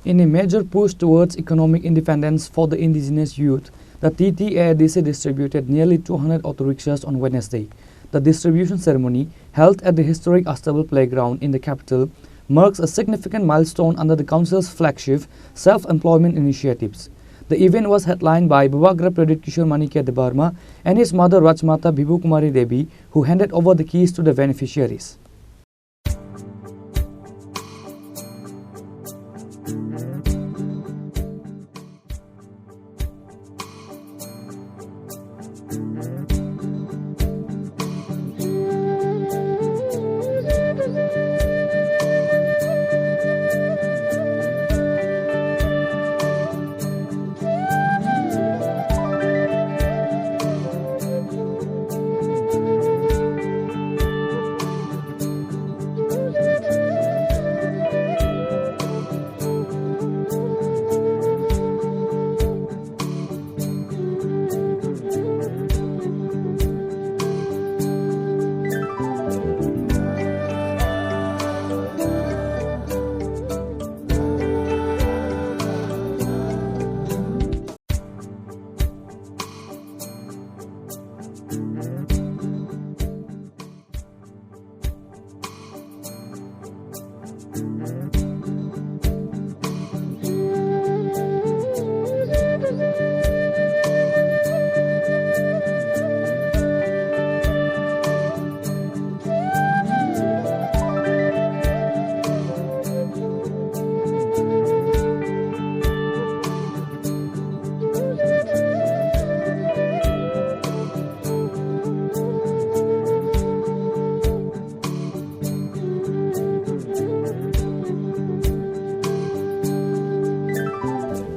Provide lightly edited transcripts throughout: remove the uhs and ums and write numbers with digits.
In a major push towards economic independence for the indigenous youth, the TTAADC distributed nearly 200 auto-rickshaws on Wednesday. The distribution ceremony, held at the historic Astable playground in the capital, marks a significant milestone under the Council's flagship self-employment initiatives. The event was headlined by Bubagra Pradyot Kishore Manikya Debbarma and his mother Rajmata Bibhu Kumari Devi, who handed over the keys to the beneficiaries.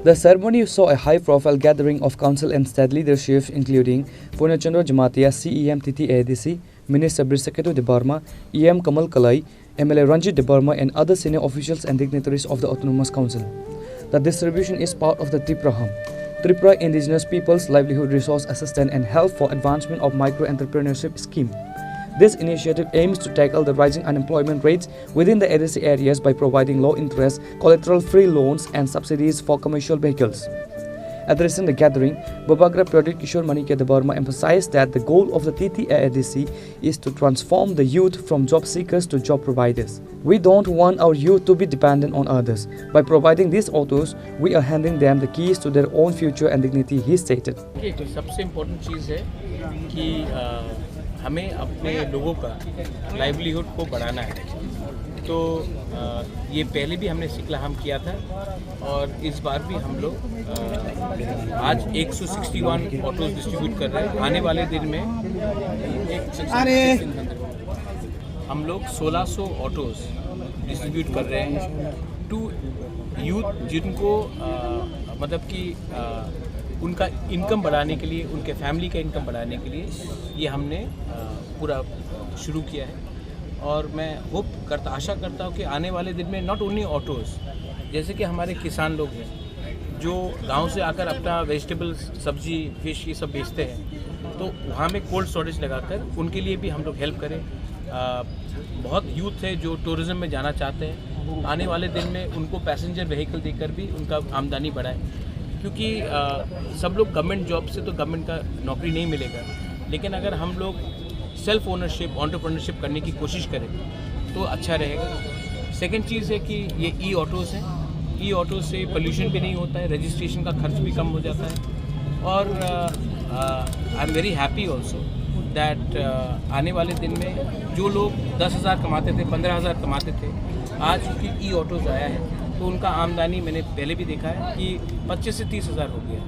The ceremony saw a high-profile gathering of council and state leadership, including Purnachandra Jamatia, CEM TTAADC, Minister Brisaketu Debbarma, EM Kamal Kalai, MLA Ranjit Debbarma, and other senior officials and dignitaries of the Autonomous Council. The distribution is part of the Tripura Indigenous People's Livelihood Resource Assistance and Help for Advancement of Micro-Entrepreneurship Scheme. This initiative aims to tackle the rising unemployment rates within the ADC areas by providing low-interest, collateral-free loans and subsidies for commercial vehicles. Addressing the gathering, Bubagra Pradyot Kishore Manikya Debbarma emphasized that the goal of the TTAADC is to transform the youth from job seekers to job providers. We don't want our youth to be dependent on others. By providing these autos, we are handing them the keys to their own future and dignity, he stated. तो सबसे important चीज़ है कि हमें अपने लोगों का livelihood को बढ़ाना है। तो ये पहले भी हमने सिक्लाहम किया था और इस बार भी हम लोग आज 161 ऑटोज डिस्ट्रीब्यूट कर रहे हैं। आने वाले दिन में हम लोग 1600 ऑटोज डिस्ट्रीब्यूट कर रहे हैं टू यूथ जिनको मतलब कि उनका इनकम बढ़ाने के लिए, उनके फैमिली का इनकम बढ़ाने के लिए ये हमने पूरा शुरू किया है। और मैं आशा करता हूँ कि आने वाले दिन में नॉट ओनली ऑटोज़, जैसे कि हमारे किसान लोग हैं जो गांव से आकर अपना वेजिटेबल्स, सब्जी, फिश ये सब बेचते हैं, तो वहाँ में कोल्ड स्टोरेज लगाकर उनके लिए भी हम लोग हेल्प करें। बहुत यूथ है जो टूरिज़्म में जाना चाहते हैं, आने वाले दिन में उनको पैसेंजर व्हीकल देकर भी उनका आमदनी बढ़ाए, क्योंकि सब लोग गवर्नमेंट जॉब से तो गवर्नमेंट का नौकरी नहीं मिलेगा, लेकिन अगर हम लोग सेल्फ ओनरशिप, एंटरप्रेन्योरशिप करने की कोशिश करें तो अच्छा रहेगा। सेकंड चीज़ है कि ये ई ऑटोज़ हैं, ई ऑटो से पोल्यूशन भी नहीं होता है, रजिस्ट्रेशन का खर्च भी कम हो जाता है। और I am very happy also that आने वाले दिन में जो लोग 10,000 कमाते थे, 15,000 कमाते थे, आज क्योंकि ई ऑटोज़ आया है तो उनका आमदनी मैंने पहले भी देखा है कि 25 से 30,000 हो गया।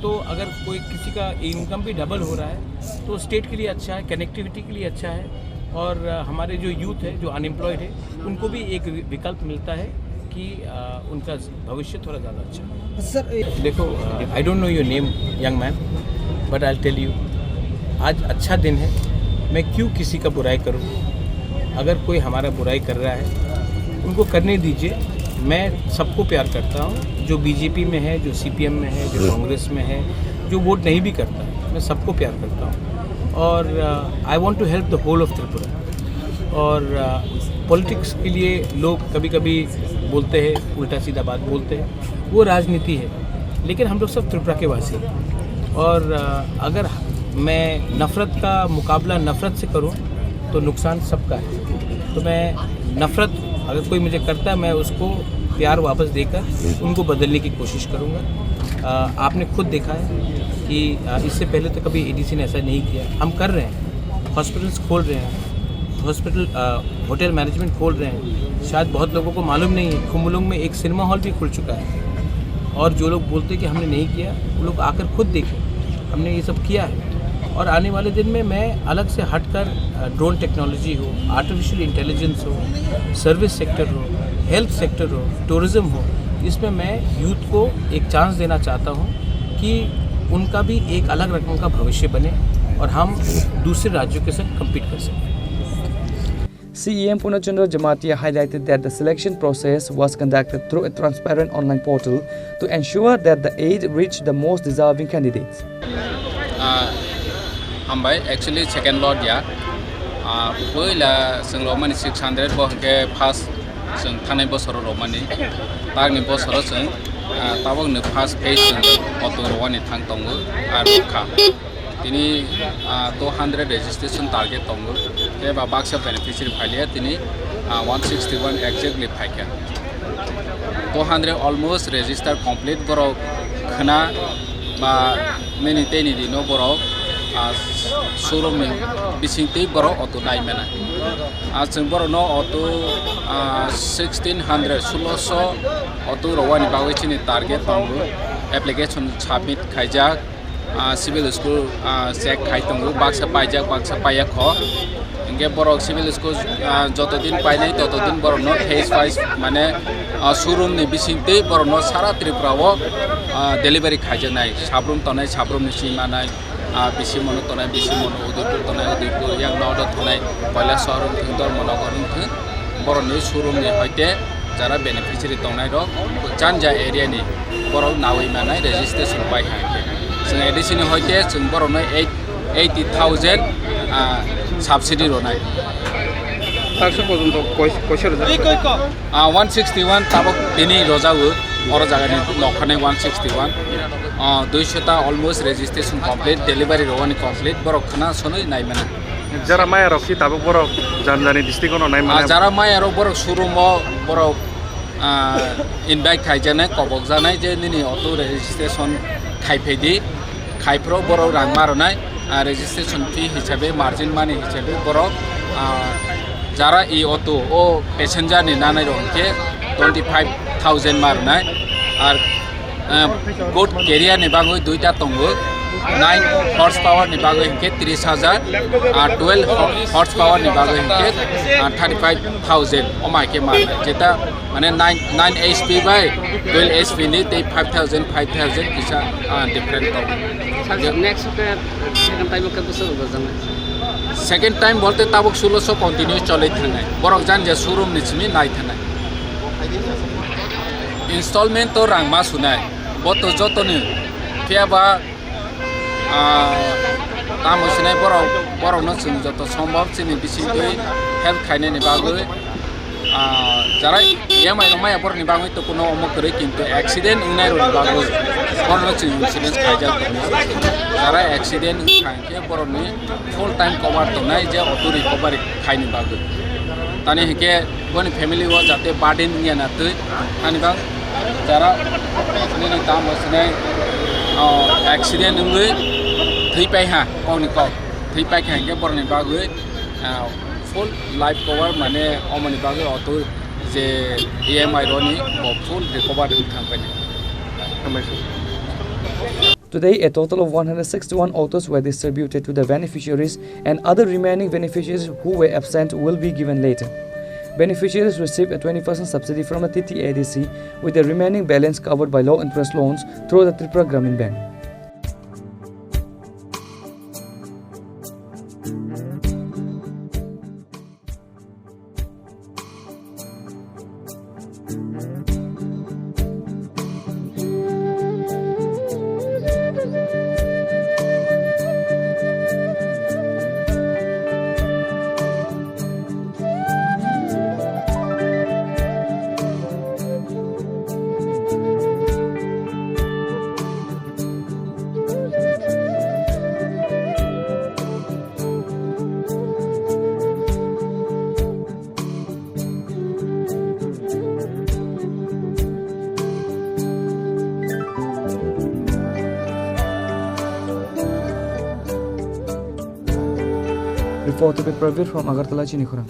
तो अगर कोई किसी का इनकम भी डबल हो रहा है तो स्टेट के लिए अच्छा है, कनेक्टिविटी के लिए अच्छा है, और हमारे जो यूथ है जो अनएम्प्लॉयड है उनको भी एक विकल्प मिलता है कि उनका भविष्य थोड़ा ज़्यादा अच्छा है। सर देखो, I don't know your name young man, but I tell you, आज अच्छा दिन है, मैं क्यों किसी का बुराई करूं? अगर कोई हमारा बुराई कर रहा है उनको करने दीजिए। मैं सबको प्यार करता हूं, जो बीजेपी में है, जो सीपीएम में है, जो कांग्रेस में है, जो वोट नहीं भी करता है, मैं सबको प्यार करता हूं। और I want to help the whole of Tripura. और पॉलिटिक्स के लिए लोग कभी कभी बोलते हैं, उल्टा सीधा बात बोलते हैं, वो राजनीति है। लेकिन हम लोग सब त्रिपुरा के वासी हैं और अगर मैं नफ़रत का मुकाबला नफ़रत से करूं तो नुकसान सबका है। तो मैं नफ़रत अगर कोई मुझे करता है मैं उसको प्यार वापस देकर उनको बदलने की कोशिश करूंगा। आपने खुद देखा है कि इससे पहले तो कभी एडीसी ने ऐसा नहीं किया। हम कर रहे हैं, हॉस्पिटल्स खोल रहे हैं, होटल मैनेजमेंट खोल रहे हैं। शायद बहुत लोगों को मालूम नहीं है, खुमुलुंग में एक सिनेमा हॉल भी खुल चुका है। और जो लोग बोलते हैं कि हमने नहीं किया, वो लोग आकर खुद देखें, हमने ये सब किया है। और आने वाले दिन में मैं अलग से हटकर ड्रोन टेक्नोलॉजी हो, आर्टिफिशियल इंटेलिजेंस हो, सर्विस सेक्टर हो, हेल्थ सेक्टर हो, टूरिज़्म हो, इसमें मैं यूथ को एक चांस देना चाहता हूँ कि उनका भी एक अलग रकम का भविष्य बने और हम दूसरे राज्यों के साथ कम्पीट कर सकें। CEM Purnachandra Jamatia highlighted that the selection process was conducted through a transparent online portal to ensure that the aid reached the most deserving candidates. Actually second lot ya पहिला जों रमानि 600 बहके फार्स्ट जों थानाय बोसोराव रमानि तारनि बोसोराव जों ताबोंनो फार्स्ट फेज जों अटो रवानि थां दङ आरो खा दिनै 200 रेजिस्ट्रेशन टारगेट दङ एबा बाक्सा बेनिफिशियरी फाइलिया दिनै 161 एक्जेक्टलि फाइका 200 अलमोस्ट रेजिस्टार कमप्लीट बराव खना बा मिनिटेनि दिनो बराव शोरूम में बिसिंगति बरो ऑटो नाइमेना आज जों बरो न ऑटो 1600 1600 ऑटो रवानि बावैसिनि टारगेट दङ एप्लीकेशन सबमिट खाइजाक सिविल स्कूल चेक खाइतंगो बाक्सा पाइजाक बाक्सा पाया ख इंगे बरो सिविल स्कूल जत दिन पाइनाय तत दिन बरो न फेज वाइज माने शोरूम नि बिसिंगति बरो न सारा त्रिपुराव डेलिवरी खाइजनाय साब्रुम तनाय साब्रुम नि सिमानाय बिसि मनो तनाय बिसि मनो उदयपुर तनाय उदयपुर yang नौदा तनाय पहला शहर धर्मनगर बरनि शोरूम नि हयते जारा बेनिफिशियरी तनाय र जानजा एरिया नि बर नावै मानाय रेजिस्ट्रेशन पाइ हाके जों एडिसिनि हयते जों बरनो 80,000 সাবসিডি রনাই তারশো পর্যন্ত কয়শো 161 তাবক তিনি রজাও और जगह नखने 161 200 अलमोस्ट रेजिस्ट्रेशन कमप्लीट डेलिवरी रवानी कमप्लीट बरक खाना सनै नाय माने जरा माय रखि ताबो बरक जानजानि डिस्ट्रिक्ट नाय माने जरा my Barak showroom Barak invite खाइजानाय कबक जानाय जे निनि अटो रेजिस्ट्रेशन खाइफेदि खाइफ्रो बरक रां मारनाय रेजिस्ट्रेशन फी हिसाबै मार्जिन मानि हिसाबै बरक जरा इ अटो ओ पैसेंजर नि नानाय रंके 25,000 मारनाय और गोट कैरियर नि बागै दुइटा दंगो 9 हॉर्स पावर नि बागै के 30,000 और 12 हॉर्स पावर नि बागै के 35,000 ओमाके मारनाय जेता माने 9 HP बाय 12 HP नि 5,000 किसा डिफरेंट दं नेक्स्ट सेकंड टाइम के बोसोर बजानाय सेकंड टाइम बोलते ताबक 1600 कंटिन्यूस चलै थानाय बरक जान जे शोरूम निसिमि नाय थानाय इंस्टॉलमेंट तो रां मा सुनाय बत जतनो फेबा दाम सुनाय बरनो जों जत सम्भव सिनि बिसिङै हेल्प खायनायनि बागै जरा EMI माया बरनि बागै तो कोनो अमकरै किन्तु एक्सीडेंट उनाय र बागै बरनो जों इन्सुरेंस खायजा जरा एक्सीडेंट खांके बरनि फुल टाइम कवर तनाय जे ऑटो रिकवरी खायनि बागै तानि हेके बनि फैमिली व जाते बार्डन निया नातै तानि बाग जरा नि दाम बसने एक्सीडेंट उंगै थै पाइ हा कौनि कौ थै पाइ खांके बरनि बागै फुल लाइफ कवर माने अमनि बागै अटो जे EMI रनि फुल रिकवर थांबाय Today, a total of 161 autos were distributed to the beneficiaries, and other remaining beneficiaries who were absent will be given later. Beneficiaries receive a 20% subsidy from the TTAADC, with the remaining balance covered by low-interest loans through the Tripura Gramin Bank. Reported by Pradyot from Agartala, Chini, Khorang.